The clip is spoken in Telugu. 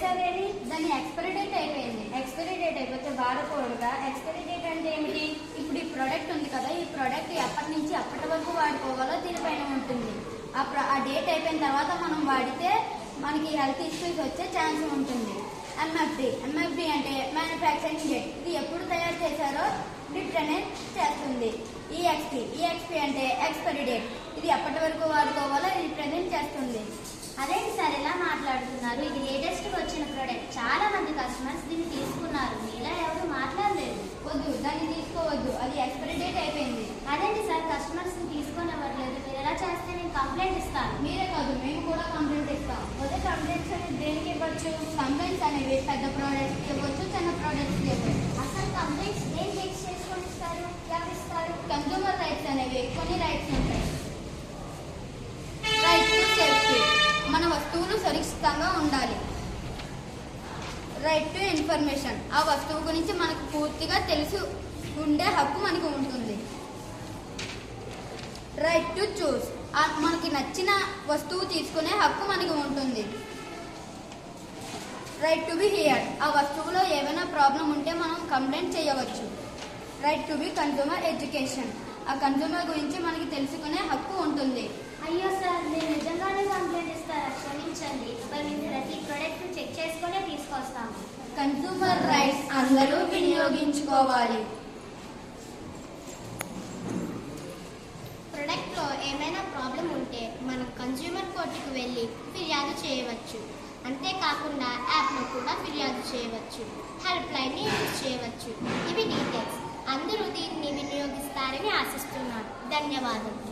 చేసేదేమి దాని ఎక్స్పైరీ డేట్ అయిపోయింది. ఎక్స్పైరీ డేట్ అయిపోతే వాడకూడదుగా. ఎక్స్పైరీ డేట్ అంటే ఏమిటి? ఇప్పుడు ఈ ప్రోడక్ట్ ఉంది కదా, ఈ ప్రోడక్ట్ ఎప్పటి నుంచి అప్పటి వరకు వాడుకోవాలో దీనిపైన ఉంటుంది. ఆ డేట్ అయిపోయిన తర్వాత మనం వాడితే మనకి హెల్త్ ఇష్యూస్ వచ్చే ఛాన్స్ ఉంటుంది. ఎంఎఫ్డి అంటే మ్యానుఫ్యాక్చరింగ్ డేట్, ఇది ఎప్పుడు తయారు చేశారో రిప్రజెంట్ చేస్తుంది. ఈఎక్స్పి అంటే ఎక్స్పైరీ డేట్, ఇది ఎప్పటి వరకు వాడుకోవాలో రిప్రజెంట్ చేస్తుంది. అదేంటి సార్ ఎలా మాట్లాడుతున్నారు? ఇది లేటెస్ట్ గా వచ్చిన ప్రోడక్ట్. చాలా మంది కస్టమర్స్ దీన్ని తీసుకున్నారు, మీలా ఎవరు మాట్లాడలేదు. వద్దు, దాన్ని తీసుకోవద్దు, అది ఎక్స్పైరీ డేట్ అయిపోయింది. అదేంటి సార్ కస్టమర్స్ తీసుకోనివ్వట్లేదు? మీరు ఎలా చేస్తే నేను కంప్లైంట్ ఇస్తాను. మీరే కాదు, మేము కూడా కంప్లైంట్ ఇస్తాం. అదే కంప్లైంట్స్ అనేది దేనికి ఇవ్వచ్చు? కంప్లైంట్స్ అనేవి పెద్ద ప్రోడక్ట్స్ ఇవ్వచ్చు, చిన్న ప్రోడక్ట్స్ ఇవ్వచ్చు. అసలు కంప్లైంట్స్ ఏం ఫిక్స్ చేసుకొని ఇస్తారు? ఎవరు ఇస్తారు? కన్స్యూమర్ రైట్స్ అనేవి కొన్ని రైట్స్ ఉంటాయి. రైట్ టు సేఫ్టీ, మన వస్తువులు సురక్షితంగా ఉండాలి. రైట్ టు ఇన్ఫర్మేషన్, ఆ వస్తువు గురించి మనకు పూర్తిగా తెలిసి ఉండే హక్కు మనకు ఉంటుంది. రైట్ టు చూస్, మనకి నచ్చిన వస్తువు తీసుకునే హక్కు మనకు ఉంటుంది. రైట్ టు బి హియర్డ్, ఆ వస్తువులో ఏమైనా ప్రాబ్లం ఉంటే మనం కంప్లైంట్ చేయవచ్చు. Right to be consumer education, ఆ కన్స్యూమర్ గురించి మనకి తెలుసుకునే హక్కు ఉంటుంది. అయ్యో సార్, నేను నిజంగానే కంప్లైంట్ ఇస్తారా? క్షమించండి, మేము ప్రతి ప్రోడక్ట్ చెక్ చేసుకునే తీసుకొస్తాము. కన్స్యూమర్ రైట్స్ అందరూ వినియోగించుకోవాలి. ప్రొడక్ట్లో ఏమైనా ప్రాబ్లం ఉంటే మనం కన్స్యూమర్ కోర్టుకు వెళ్ళి ఫిర్యాదు చేయవచ్చు. అంతేకాకుండా యాప్లో కూడా ఫిర్యాదు చేయవచ్చు. హెల్ప్ లైన్ని యూజ్ చేయవచ్చు. ఇవి డీటెయిల్స్. అందరూ దీన్ని వినియోగిస్తారని ఆశిస్తున్నాను. ధన్యవాదాలు.